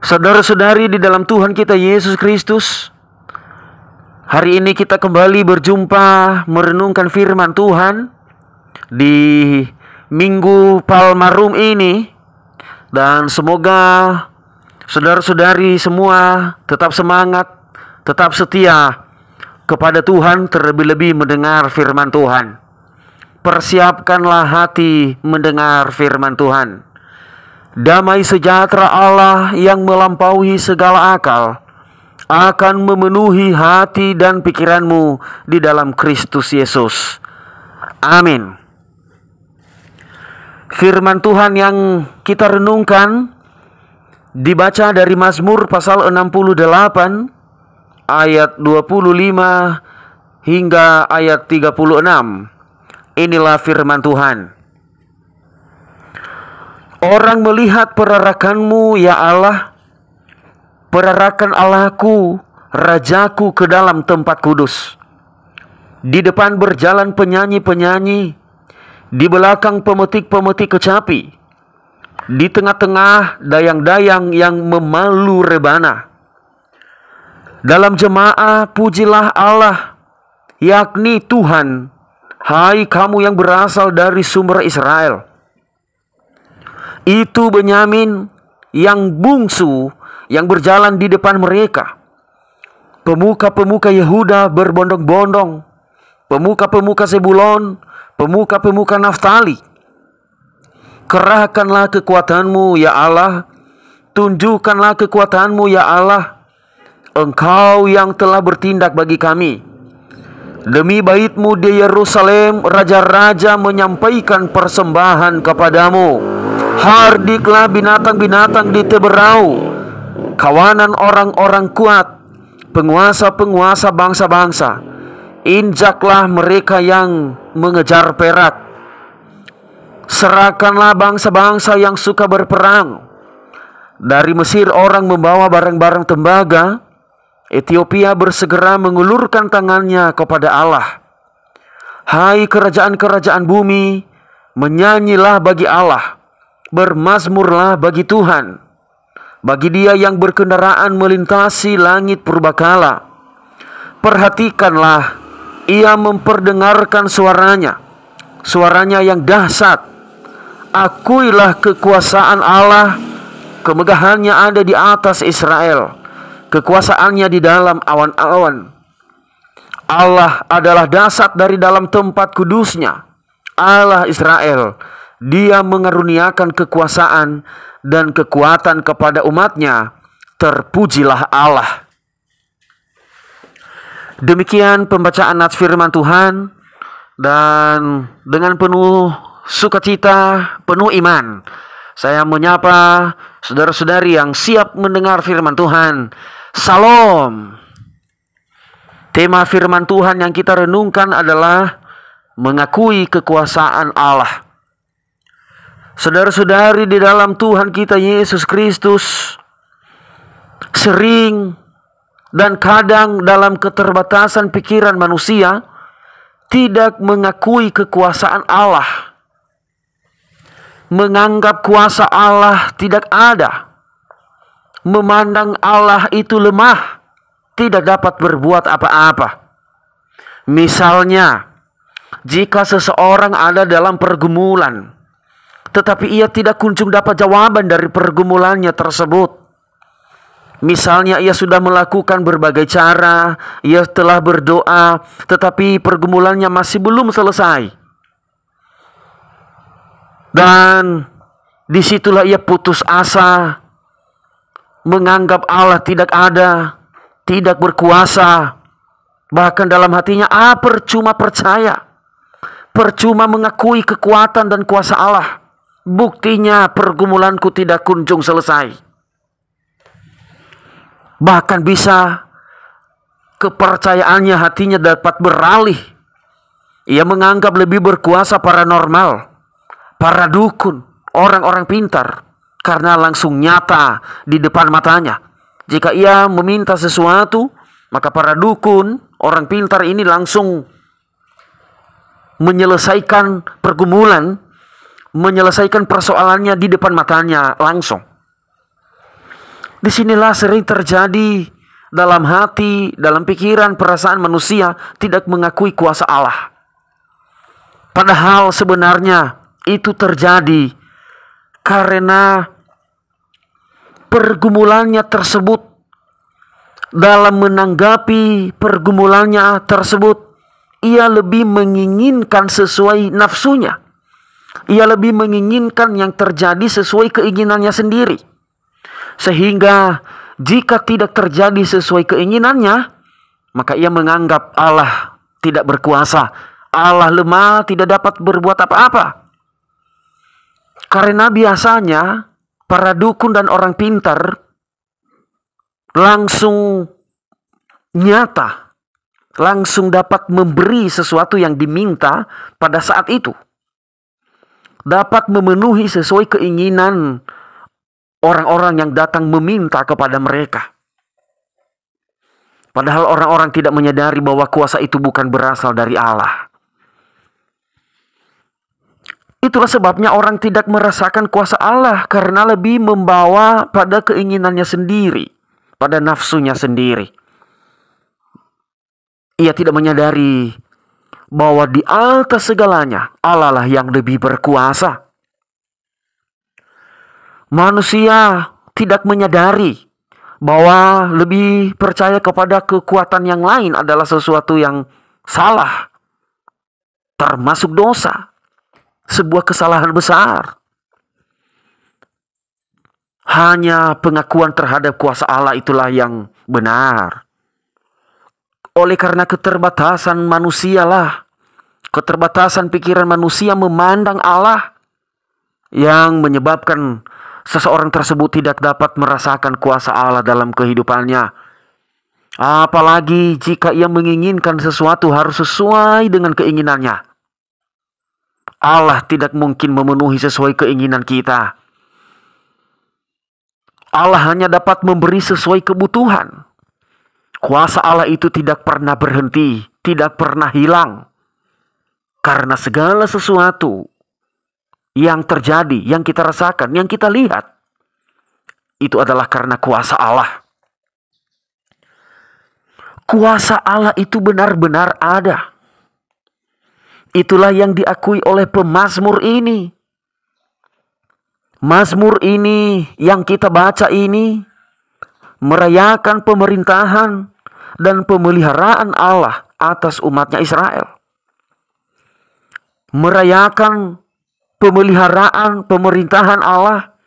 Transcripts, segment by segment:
Saudara-saudari di dalam Tuhan kita Yesus Kristus, hari ini kita kembali berjumpa merenungkan firman Tuhan di Minggu Palmarum ini. Dan semoga saudara-saudari semua tetap semangat, tetap setia kepada Tuhan, terlebih-lebih mendengar firman Tuhan. Persiapkanlah hati mendengar firman Tuhan. Damai sejahtera Allah yang melampaui segala akal akan memenuhi hati dan pikiranmu di dalam Kristus Yesus. Amin. Firman Tuhan yang kita renungkan dibaca dari Mazmur pasal 68 ayat 25 hingga ayat 36. Inilah firman Tuhan. Orang melihat perarakanmu, ya Allah, perarakan Allahku, Rajaku ke dalam tempat kudus. Di depan berjalan penyanyi-penyanyi, di belakang pemetik-pemetik kecapi, di tengah-tengah dayang-dayang yang memalu rebana. Dalam jemaah pujilah Allah, yakni Tuhan, hai kamu yang berasal dari sumber Israel. Itu Benyamin yang bungsu yang berjalan di depan mereka. Pemuka-pemuka Yehuda berbondong-bondong, pemuka-pemuka Zebulon, pemuka-pemuka Naftali. Kerahkanlah kekuatanmu, ya Allah, tunjukkanlah kekuatanmu, ya Allah, Engkau yang telah bertindak bagi kami. Demi bait-Mu di Yerusalem, raja-raja menyampaikan persembahan kepadamu. Hardiklah binatang-binatang di teberau, kawanan orang-orang kuat, penguasa-penguasa bangsa-bangsa. Injaklah mereka yang mengejar perak. Serahkanlah bangsa-bangsa yang suka berperang. Dari Mesir orang membawa barang-barang tembaga. Ethiopia bersegera mengulurkan tangannya kepada Allah. Hai kerajaan-kerajaan bumi, menyanyilah bagi Allah, bermazmurlah bagi Tuhan, bagi Dia yang berkendaraan melintasi langit purbakala. Perhatikanlah, Ia memperdengarkan suaranya, suaranya yang dahsyat. Akuilah kekuasaan Allah, kemegahannya ada di atas Israel, kekuasaannya di dalam awan-awan. Allah adalah dahsyat dari dalam tempat kudusnya, Allah Israel. Dia mengaruniakan kekuasaan dan kekuatan kepada umatnya. Terpujilah Allah. Demikian pembacaan nats firman Tuhan. Dan dengan penuh sukacita, penuh iman, saya menyapa saudara-saudari yang siap mendengar firman Tuhan. Salam. Tema firman Tuhan yang kita renungkan adalah mengakui kekuasaan Allah. Saudara-saudari di dalam Tuhan kita Yesus Kristus, sering dan kadang dalam keterbatasan pikiran manusia tidak mengakui kekuasaan Allah, menganggap kuasa Allah tidak ada, memandang Allah itu lemah, tidak dapat berbuat apa-apa. Misalnya, jika seseorang ada dalam pergumulan, tetapi ia tidak kunjung dapat jawaban dari pergumulannya tersebut. Misalnya ia sudah melakukan berbagai cara, ia telah berdoa, tetapi pergumulannya masih belum selesai. Dan disitulah ia putus asa, menganggap Allah tidak ada, tidak berkuasa. Bahkan dalam hatinya, percuma percaya, percuma mengakui kekuatan dan kuasa Allah. Buktinya pergumulanku tidak kunjung selesai. Bahkan bisa kepercayaannya, hatinya dapat beralih. Ia menganggap lebih berkuasa paranormal, para dukun, orang-orang pintar, karena langsung nyata di depan matanya. Jika ia meminta sesuatu, maka para dukun, orang pintar ini langsung menyelesaikan pergumulan, menyelesaikan persoalannya di depan matanya langsung. Disinilah sering terjadi dalam hati, dalam pikiran, perasaan manusia tidak mengakui kuasa Allah. Padahal sebenarnya itu terjadi karena pergumulannya tersebut, dalam menanggapi pergumulannya tersebut, ia lebih menginginkan sesuai nafsunya. Ia lebih menginginkan yang terjadi sesuai keinginannya sendiri. Sehingga jika tidak terjadi sesuai keinginannya, maka ia menganggap Allah tidak berkuasa. Allah lemah, tidak dapat berbuat apa-apa. Karena biasanya para dukun dan orang pintar langsung nyata, langsung dapat memberi sesuatu yang diminta pada saat itu. Dapat memenuhi sesuai keinginan orang-orang yang datang meminta kepada mereka. Padahal orang-orang tidak menyadari bahwa kuasa itu bukan berasal dari Allah. Itulah sebabnya orang tidak merasakan kuasa Allah, karena lebih membawa pada keinginannya sendiri, pada nafsunya sendiri. Ia tidak menyadari bahwa di atas segalanya Allah lah yang lebih berkuasa. Manusia tidak menyadari bahwa lebih percaya kepada kekuatan yang lain adalah sesuatu yang salah, termasuk dosa, sebuah kesalahan besar. Hanya pengakuan terhadap kuasa Allah itulah yang benar. Oleh karena keterbatasan manusialah, keterbatasan pikiran manusia memandang Allah, yang menyebabkan seseorang tersebut tidak dapat merasakan kuasa Allah dalam kehidupannya. Apalagi jika ia menginginkan sesuatu harus sesuai dengan keinginannya. Allah tidak mungkin memenuhi sesuai keinginan kita. Allah hanya dapat memberi sesuai kebutuhan. Kuasa Allah itu tidak pernah berhenti, tidak pernah hilang. Karena segala sesuatu yang terjadi, yang kita rasakan, yang kita lihat, itu adalah karena kuasa Allah. Kuasa Allah itu benar-benar ada. Itulah yang diakui oleh pemazmur ini. Mazmur ini yang kita baca ini merayakan pemerintahan dan pemeliharaan Allah atas umatnya Israel. Merayakan pemeliharaan pemerintahan Allah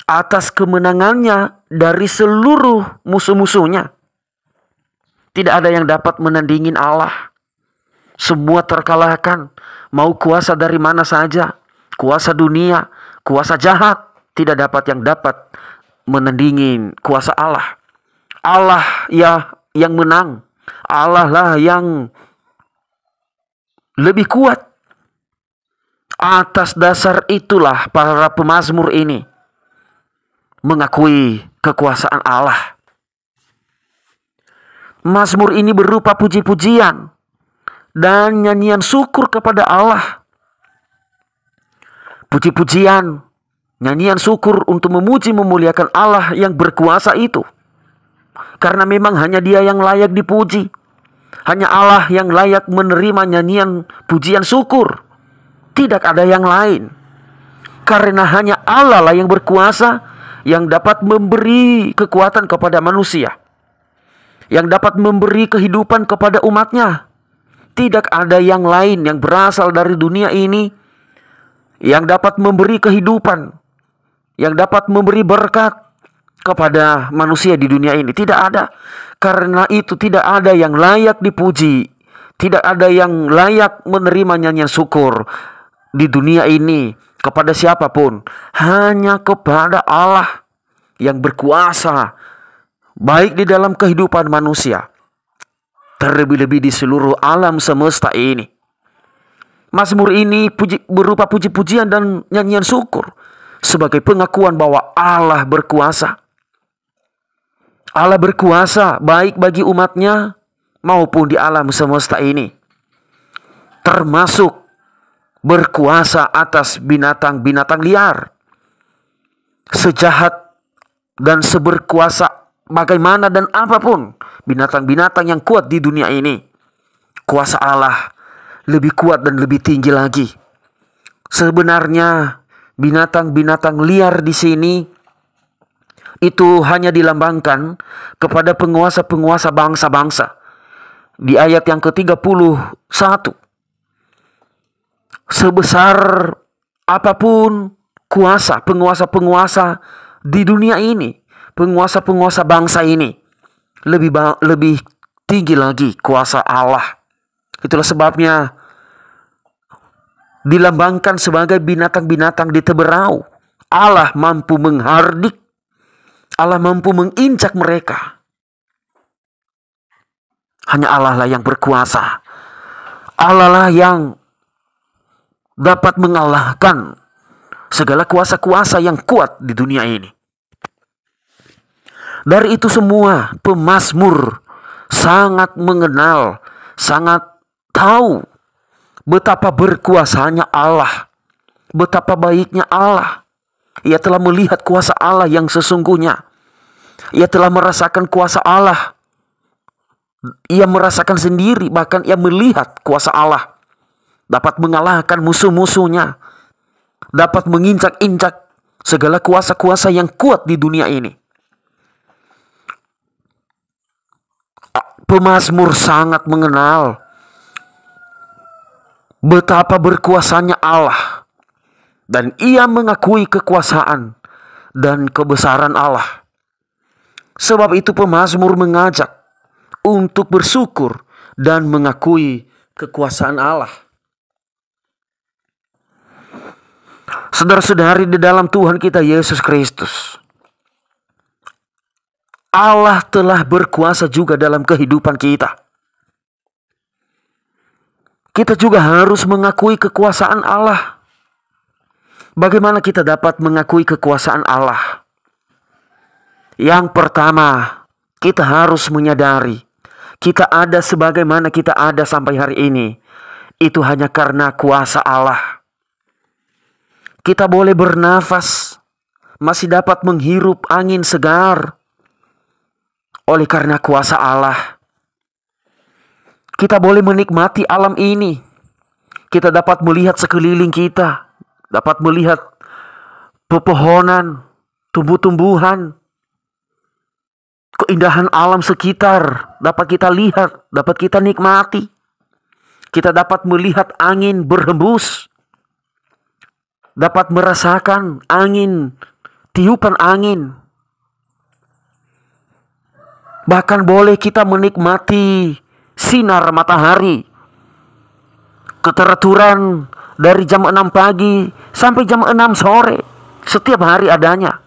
atas kemenangannya dari seluruh musuh-musuhnya. Tidak ada yang dapat menandingin Allah. Semua terkalahkan. Mau kuasa dari mana saja, kuasa dunia, kuasa jahat, tidak dapat yang dapat menandingin kuasa Allah. Allah ya yang menang. Allah lah yang lebih kuat. Atas dasar itulah para pemazmur ini mengakui kekuasaan Allah. Mazmur ini berupa puji-pujian dan nyanyian syukur kepada Allah. Puji-pujian, nyanyian syukur untuk memuji memuliakan Allah yang berkuasa itu. Karena memang hanya Dia yang layak dipuji. Hanya Allah yang layak menerima nyanyian pujian syukur. Tidak ada yang lain. Karena hanya Allah lah yang berkuasa, yang dapat memberi kekuatan kepada manusia, yang dapat memberi kehidupan kepada umatnya. Tidak ada yang lain yang berasal dari dunia ini yang dapat memberi kehidupan, yang dapat memberi berkat kepada manusia di dunia ini. Tidak ada. Karena itu tidak ada yang layak dipuji, tidak ada yang layak menerima nyanyian syukur di dunia ini kepada siapapun. Hanya kepada Allah yang berkuasa, baik di dalam kehidupan manusia, terlebih-lebih di seluruh alam semesta ini. Mazmur ini berupa puji-pujian dan nyanyian syukur sebagai pengakuan bahwa Allah berkuasa. Allah berkuasa baik bagi umatnya maupun di alam semesta ini. Termasuk berkuasa atas binatang-binatang liar. Sejahat dan seberkuasa bagaimana dan apapun binatang-binatang yang kuat di dunia ini, kuasa Allah lebih kuat dan lebih tinggi lagi. Sebenarnya binatang-binatang liar di sini itu hanya dilambangkan kepada penguasa-penguasa bangsa-bangsa. Di ayat yang ke-31, sebesar apapun kuasa penguasa-penguasa di dunia ini, penguasa-penguasa bangsa ini, lebih tinggi lagi kuasa Allah. Itulah sebabnya dilambangkan sebagai binatang-binatang di teberau. Allah mampu menghardik, Allah mampu menginjak mereka. Hanya Allah lah yang berkuasa. Allah lah yang dapat mengalahkan segala kuasa-kuasa yang kuat di dunia ini. Dari itu semua, pemazmur sangat mengenal, sangat tahu betapa berkuasanya Allah, betapa baiknya Allah. Ia telah melihat kuasa Allah yang sesungguhnya. Ia telah merasakan kuasa Allah. Ia merasakan sendiri, bahkan ia melihat kuasa Allah dapat mengalahkan musuh-musuhnya, dapat menginjak-injak segala kuasa-kuasa yang kuat di dunia ini. Pemazmur sangat mengenal betapa berkuasanya Allah, dan ia mengakui kekuasaan dan kebesaran Allah. Sebab itu pemazmur mengajak untuk bersyukur dan mengakui kekuasaan Allah. Saudara-saudari di dalam Tuhan kita Yesus Kristus, Allah telah berkuasa juga dalam kehidupan kita. Kita juga harus mengakui kekuasaan Allah. Bagaimana kita dapat mengakui kekuasaan Allah? Yang pertama, kita harus menyadari kita ada sebagaimana kita ada sampai hari ini. Itu hanya karena kuasa Allah. Kita boleh bernafas, masih dapat menghirup angin segar oleh karena kuasa Allah. Kita boleh menikmati alam ini. Kita dapat melihat sekeliling kita, dapat melihat pepohonan, tumbuh-tumbuhan, keindahan alam sekitar dapat kita lihat, dapat kita nikmati. Kita dapat melihat angin berhembus, dapat merasakan angin, tiupan angin. Bahkan boleh kita menikmati sinar matahari, keteraturan dari jam 6 pagi sampai jam 6 sore, setiap hari adanya.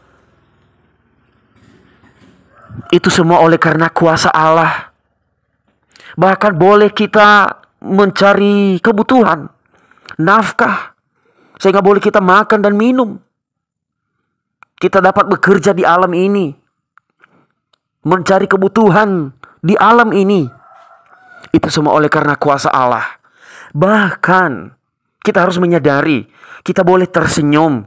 Itu semua oleh karena kuasa Allah. Bahkan boleh kita mencari kebutuhan, nafkah, sehingga boleh kita makan dan minum. Kita dapat bekerja di alam ini, mencari kebutuhan di alam ini. Itu semua oleh karena kuasa Allah. Bahkan kita harus menyadari kita boleh tersenyum,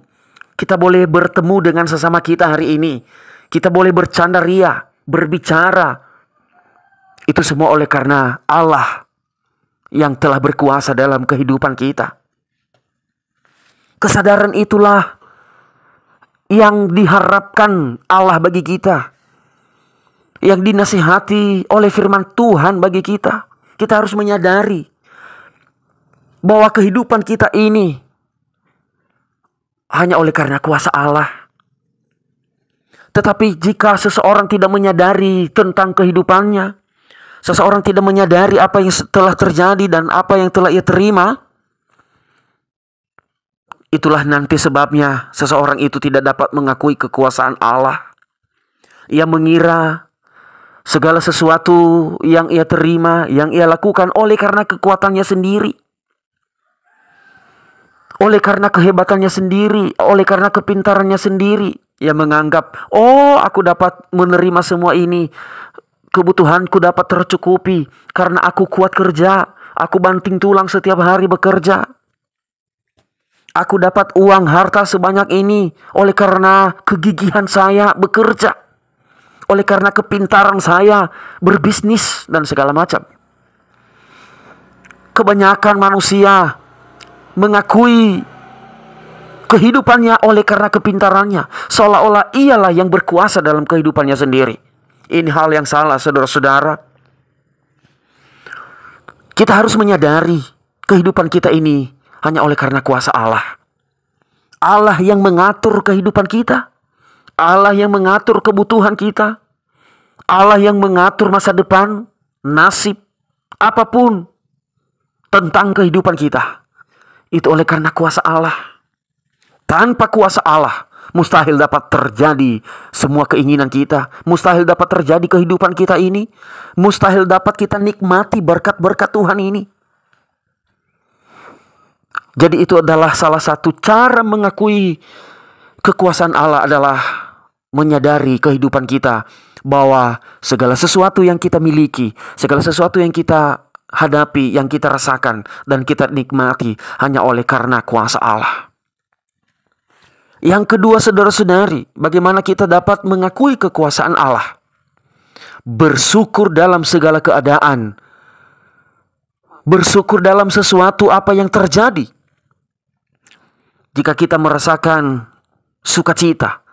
kita boleh bertemu dengan sesama kita hari ini, kita boleh bercanda ria, berbicara. Itu semua oleh karena Allah yang telah berkuasa dalam kehidupan kita. Kesadaran itulah yang diharapkan Allah bagi kita, yang dinasihati oleh firman Tuhan bagi kita. Kita harus menyadari bahwa kehidupan kita ini hanya oleh karena kuasa Allah. Tetapi jika seseorang tidak menyadari tentang kehidupannya, seseorang tidak menyadari apa yang telah terjadi dan apa yang telah ia terima, itulah nanti sebabnya seseorang itu tidak dapat mengakui kekuasaan Allah. Ia mengira segala sesuatu yang ia terima, yang ia lakukan oleh karena kekuatannya sendiri, oleh karena kehebatannya sendiri, oleh karena kepintarannya sendiri. Ia menganggap, oh, aku dapat menerima semua ini, kebutuhanku dapat tercukupi karena aku kuat kerja, aku banting tulang setiap hari bekerja. Aku dapat uang harta sebanyak ini oleh karena kegigihan saya bekerja, oleh karena kepintaran saya berbisnis dan segala macam. Kebanyakan manusia mengakui kehidupannya oleh karena kepintarannya, seolah-olah ialah yang berkuasa dalam kehidupannya sendiri. Ini hal yang salah, saudara-saudara. Kita harus menyadari kehidupan kita ini hanya oleh karena kuasa Allah. Allah yang mengatur kehidupan kita, Allah yang mengatur kebutuhan kita, Allah yang mengatur masa depan, nasib, apapun tentang kehidupan kita. Itu oleh karena kuasa Allah. Tanpa kuasa Allah, mustahil dapat terjadi semua keinginan kita. Mustahil dapat terjadi kehidupan kita ini. Mustahil dapat kita nikmati berkat-berkat Tuhan ini. Jadi itu adalah salah satu cara mengakui kekuasaan Allah adalah menyadari kehidupan kita. Bahwa segala sesuatu yang kita miliki, segala sesuatu yang kita hadapi, yang kita rasakan dan kita nikmati hanya oleh karena kuasa Allah. Yang kedua, saudara-saudari, bagaimana kita dapat mengakui kekuasaan Allah? Bersyukur dalam segala keadaan. Bersyukur dalam sesuatu apa yang terjadi. Jika kita merasakan sukacita,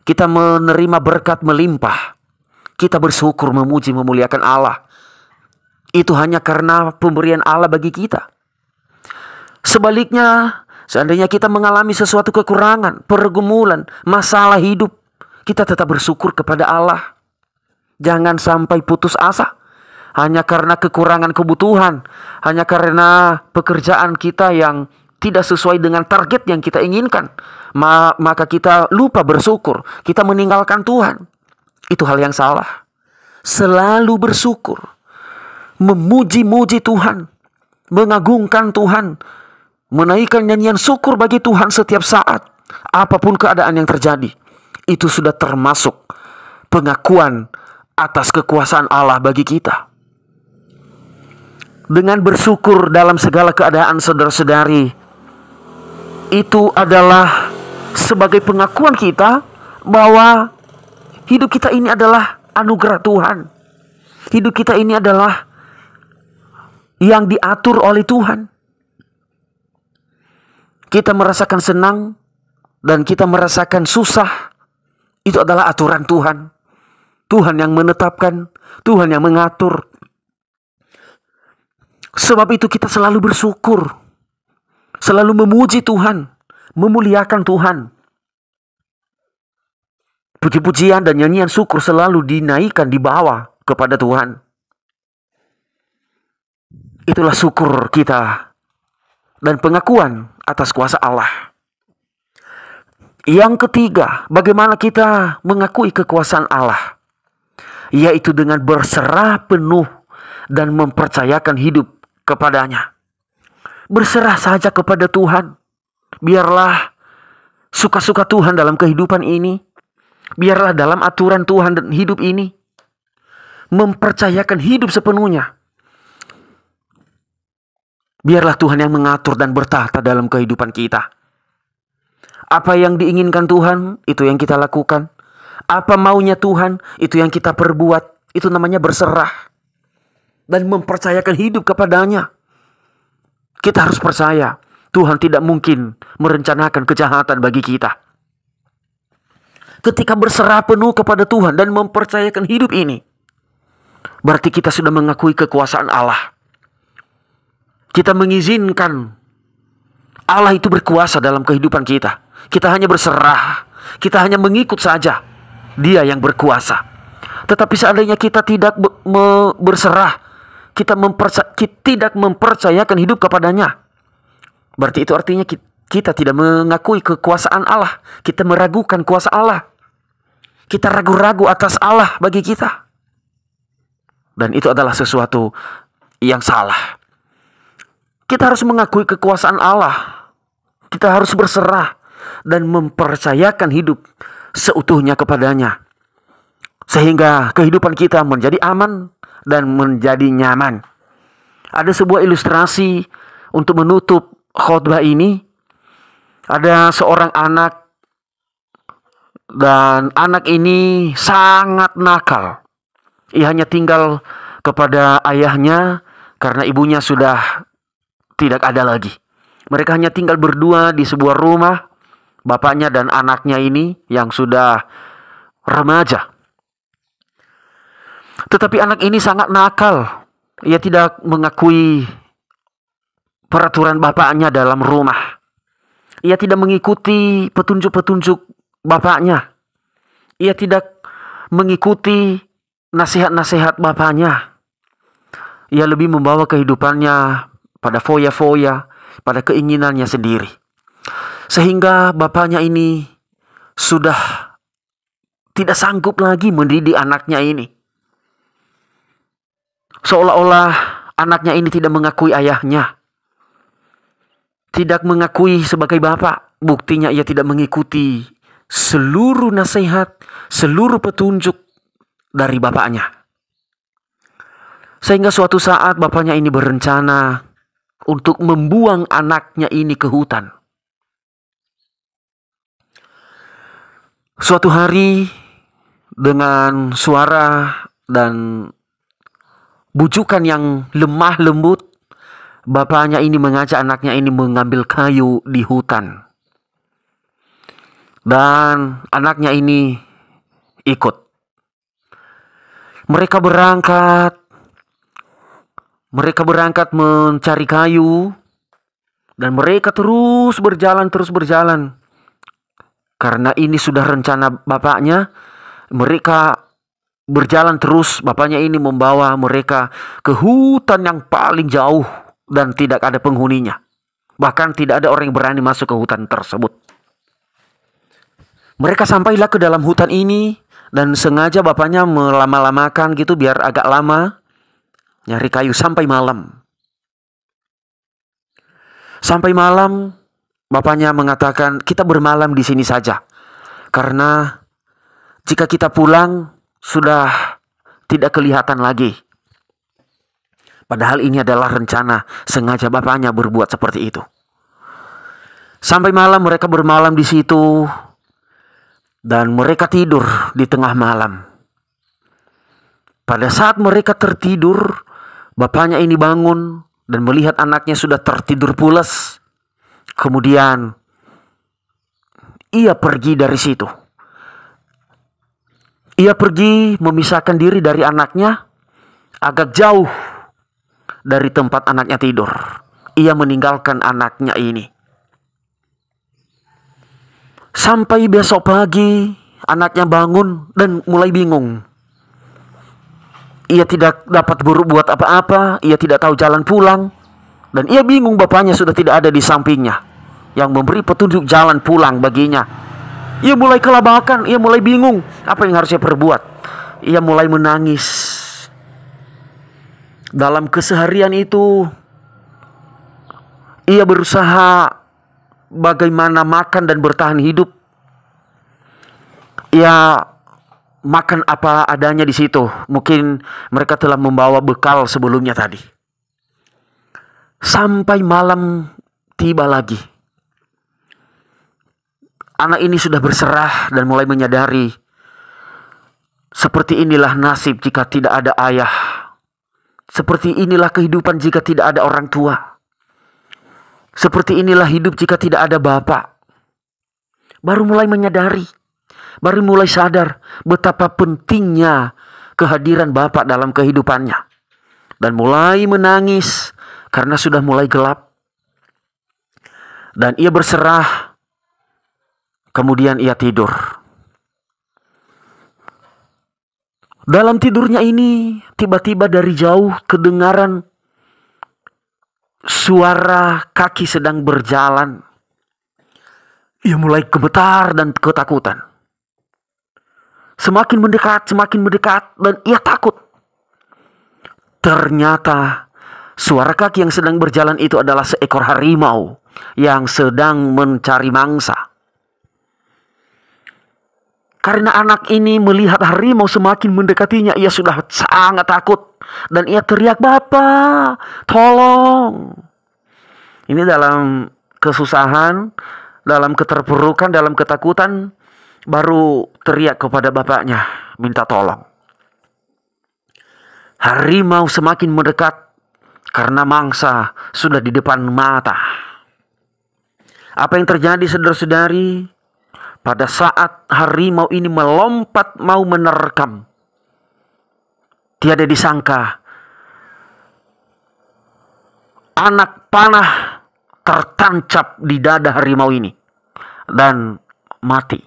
kita menerima berkat melimpah, kita bersyukur, memuji, memuliakan Allah. Itu hanya karena pemberian Allah bagi kita. Sebaliknya, seandainya kita mengalami sesuatu kekurangan, pergumulan, masalah hidup, kita tetap bersyukur kepada Allah. Jangan sampai putus asa hanya karena kekurangan kebutuhan, hanya karena pekerjaan kita yang tidak sesuai dengan target yang kita inginkan. Maka kita lupa bersyukur, kita meninggalkan Tuhan. Itu hal yang salah. Selalu bersyukur, memuji-muji Tuhan, mengagungkan Tuhan, menaikkan nyanyian syukur bagi Tuhan setiap saat, apapun keadaan yang terjadi. Itu sudah termasuk pengakuan atas kekuasaan Allah bagi kita. Dengan bersyukur dalam segala keadaan, saudara-saudari, itu adalah sebagai pengakuan kita bahwa hidup kita ini adalah anugerah Tuhan. Hidup kita ini adalah yang diatur oleh Tuhan. Kita merasakan senang dan kita merasakan susah, itu adalah aturan Tuhan. Tuhan yang menetapkan, Tuhan yang mengatur. Sebab itu kita selalu bersyukur, selalu memuji Tuhan, memuliakan Tuhan. Puji-pujian dan nyanyian syukur selalu dinaikkan, dibawa kepada Tuhan. Itulah syukur kita dan pengakuan atas kuasa Allah. Yang ketiga, bagaimana kita mengakui kekuasaan Allah? Yaitu dengan berserah penuh dan mempercayakan hidup kepadanya. Berserah saja kepada Tuhan. Biarlah suka-suka Tuhan dalam kehidupan ini. Biarlah dalam aturan Tuhan dan hidup ini. Mempercayakan hidup sepenuhnya. Biarlah Tuhan yang mengatur dan bertahta dalam kehidupan kita. Apa yang diinginkan Tuhan, itu yang kita lakukan. Apa maunya Tuhan, itu yang kita perbuat. Itu namanya berserah. Dan mempercayakan hidup kepadanya. Kita harus percaya, Tuhan tidak mungkin merencanakan kejahatan bagi kita. Ketika berserah penuh kepada Tuhan dan mempercayakan hidup ini, berarti kita sudah mengakui kekuasaan Allah. Kita mengizinkan Allah itu berkuasa dalam kehidupan kita. Kita hanya berserah, kita hanya mengikut saja. Dia yang berkuasa. Tetapi seandainya kita tidak berserah, kita tidak mempercayakan hidup kepadanya, berarti itu artinya kita tidak mengakui kekuasaan Allah. Kita meragukan kuasa Allah. Kita ragu-ragu atas Allah bagi kita. Dan itu adalah sesuatu yang salah. Kita harus mengakui kekuasaan Allah. Kita harus berserah dan mempercayakan hidup seutuhnya kepadanya. Sehingga kehidupan kita menjadi aman dan menjadi nyaman. Ada sebuah ilustrasi untuk menutup khotbah ini. Ada seorang anak, dan anak ini sangat nakal. Ia hanya tinggal kepada ayahnya karena ibunya sudah tidak ada lagi. Mereka hanya tinggal berdua di sebuah rumah, bapaknya dan anaknya ini yang sudah remaja. Tetapi anak ini sangat nakal. Ia tidak mengakui peraturan bapaknya dalam rumah. Ia tidak mengikuti petunjuk-petunjuk bapaknya. Ia tidak mengikuti nasihat-nasihat bapaknya. Ia lebih membawa kehidupannya pada foya-foya, pada keinginannya sendiri. Sehingga bapaknya ini sudah tidak sanggup lagi mendidik anaknya ini. Seolah-olah anaknya ini tidak mengakui ayahnya, tidak mengakui sebagai bapak. Buktinya ia tidak mengikuti seluruh nasihat, seluruh petunjuk dari bapaknya. Sehingga suatu saat bapaknya ini berencana untuk membuang anaknya ini ke hutan. Suatu hari dengan suara dan bujukan yang lemah lembut, bapaknya ini mengajak anaknya ini mengambil kayu di hutan. Dan anaknya ini ikut. Mereka berangkat mencari kayu. Dan mereka terus berjalan. Karena ini sudah rencana bapaknya. Mereka berjalan terus. Bapaknya ini membawa mereka ke hutan yang paling jauh dan tidak ada penghuninya. Bahkan tidak ada orang yang berani masuk ke hutan tersebut. Mereka sampailah ke dalam hutan ini, dan sengaja bapaknya melama-lamakan gitu biar agak lama nyari kayu sampai malam. Sampai malam bapaknya mengatakan, kita bermalam di sini saja. Karena jika kita pulang sudah tidak kelihatan lagi. Padahal ini adalah rencana, sengaja bapaknya berbuat seperti itu. Sampai malam mereka bermalam di situ. Dan mereka tidur di tengah malam. Pada saat mereka tertidur, bapaknya ini bangun dan melihat anaknya sudah tertidur pulas. Kemudian ia pergi dari situ. Ia pergi memisahkan diri dari anaknya agak jauh dari tempat anaknya tidur. Ia meninggalkan anaknya ini. Sampai besok pagi, anaknya bangun dan mulai bingung. Ia tidak dapat berbuat apa-apa, ia tidak tahu jalan pulang. Dan ia bingung bapaknya sudah tidak ada di sampingnya, yang memberi petunjuk jalan pulang baginya. Ia mulai kelabakan, ia mulai bingung apa yang harus ia perbuat. Ia mulai menangis. Dalam keseharian itu, ia berusaha bagaimana makan dan bertahan hidup. Ia makan apa adanya di situ. Mungkin mereka telah membawa bekal sebelumnya tadi. Sampai malam tiba lagi. Anak ini sudah berserah dan mulai menyadari, seperti inilah nasib jika tidak ada ayah. Seperti inilah kehidupan jika tidak ada orang tua. Seperti inilah hidup jika tidak ada bapak. Baru mulai menyadari, baru mulai sadar betapa pentingnya kehadiran bapak dalam kehidupannya. Dan mulai menangis karena sudah mulai gelap. Dan ia berserah, kemudian ia tidur. Dalam tidurnya ini, tiba-tiba dari jauh kedengaran suara kaki sedang berjalan. Ia mulai gemetar dan ketakutan. Semakin mendekat, dan ia takut. Ternyata suara kaki yang sedang berjalan itu adalah seekor harimau yang sedang mencari mangsa. Karena anak ini melihat harimau semakin mendekatinya, ia sudah sangat takut. Dan ia teriak, "Bapak, tolong." Ini dalam kesusahan, dalam keterpurukan, dalam ketakutan, baru teriak kepada bapaknya, minta tolong. Harimau semakin mendekat karena mangsa sudah di depan mata. Apa yang terjadi, saudara-saudari? Pada saat harimau ini melompat mau menerkam, tiada disangka anak panah tertancap di dada harimau ini dan mati.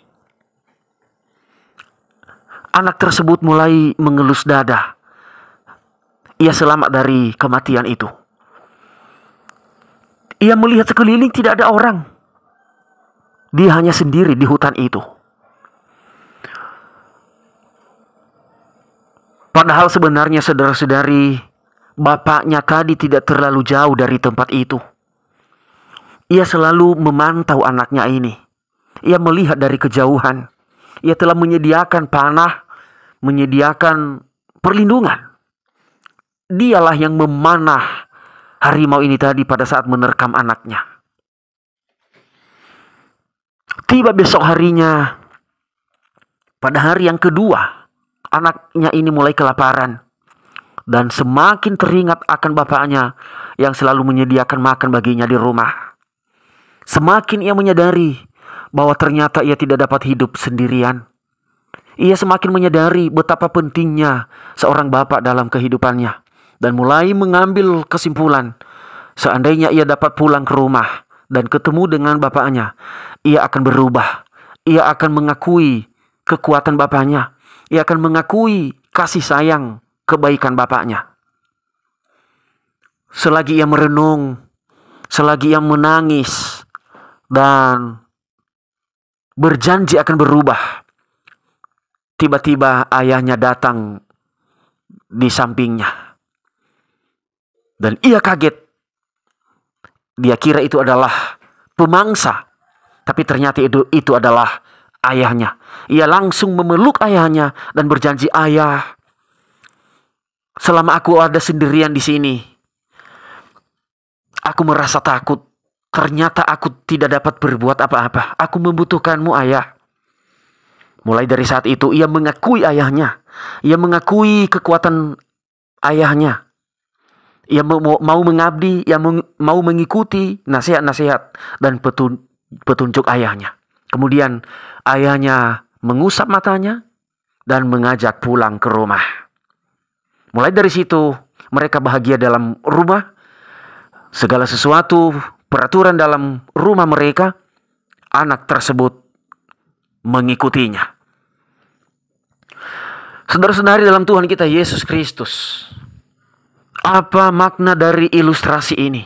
Anak tersebut mulai mengelus dada. Ia selamat dari kematian itu. Ia melihat sekeliling tidak ada orang. Dia hanya sendiri di hutan itu. Padahal sebenarnya, saudara-saudari, bapaknya tadi tidak terlalu jauh dari tempat itu. Ia selalu memantau anaknya ini. Ia melihat dari kejauhan. Ia telah menyediakan panah, menyediakan perlindungan. Dialah yang memanah harimau ini tadi pada saat menerkam anaknya. Tiba besok harinya, pada hari yang kedua, anaknya ini mulai kelaparan dan semakin teringat akan bapaknya yang selalu menyediakan makan baginya di rumah. Semakin ia menyadari bahwa ternyata ia tidak dapat hidup sendirian. Ia semakin menyadari betapa pentingnya seorang bapak dalam kehidupannya dan mulai mengambil kesimpulan, seandainya ia dapat pulang ke rumah dan ketemu dengan bapaknya, ia akan berubah. Ia akan mengakui kekuatan bapaknya. Ia akan mengakui kasih sayang, kebaikan bapaknya. Selagi ia merenung, selagi ia menangis dan berjanji akan berubah, tiba-tiba ayahnya datang di sampingnya. Dan ia kaget. Dia kira itu adalah pemangsa, tapi ternyata itu adalah ayahnya. Ia langsung memeluk ayahnya dan berjanji, "Ayah, selama aku ada sendirian di sini, aku merasa takut. Ternyata aku tidak dapat berbuat apa-apa. Aku membutuhkanmu, ayah." Mulai dari saat itu ia mengakui ayahnya. Ia mengakui kekuatan ayahnya. Ia mau mengabdi, ia mau mengikuti nasihat-nasihat dan petunjuk ayahnya. Kemudian ayahnya mengusap matanya dan mengajak pulang ke rumah. Mulai dari situ mereka bahagia dalam rumah. Segala sesuatu, peraturan dalam rumah mereka, anak tersebut mengikutinya. Saudara-saudari dalam Tuhan kita Yesus Kristus, apa makna dari ilustrasi ini?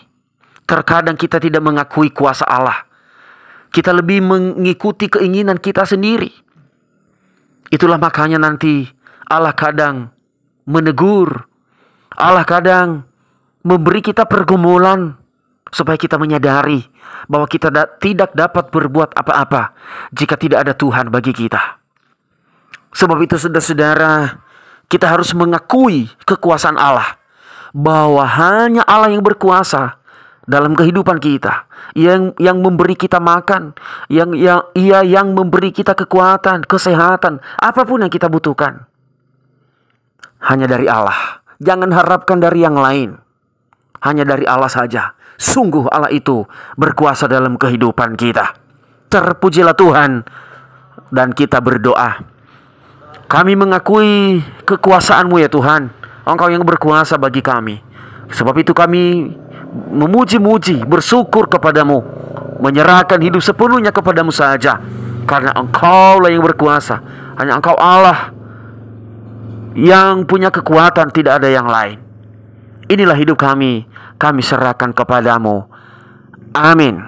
Terkadang kita tidak mengakui kuasa Allah. Kita lebih mengikuti keinginan kita sendiri. Itulah makanya nanti Allah kadang menegur. Allah kadang memberi kita pergumulan supaya kita menyadari bahwa kita tidak dapat berbuat apa-apa jika tidak ada Tuhan bagi kita. Sebab itu, saudara-saudara, kita harus mengakui kekuasaan Allah. Bahwa hanya Allah yang berkuasa dalam kehidupan kita, yang memberi kita makan, yang memberi kita kekuatan, kesehatan, apapun yang kita butuhkan, hanya dari Allah. Jangan harapkan dari yang lain, hanya dari Allah saja. Sungguh Allah itu berkuasa dalam kehidupan kita. Terpujilah Tuhan. Dan kita berdoa, kami mengakui kekuasaan-Mu ya Tuhan. Engkau yang berkuasa bagi kami. Sebab itu kami memuji-muji, bersyukur kepadamu, menyerahkan hidup sepenuhnya kepadamu saja. Karena Engkaulah yang berkuasa. Hanya Engkau Allah yang punya kekuatan, tidak ada yang lain. Inilah hidup kami serahkan kepadamu. Amin.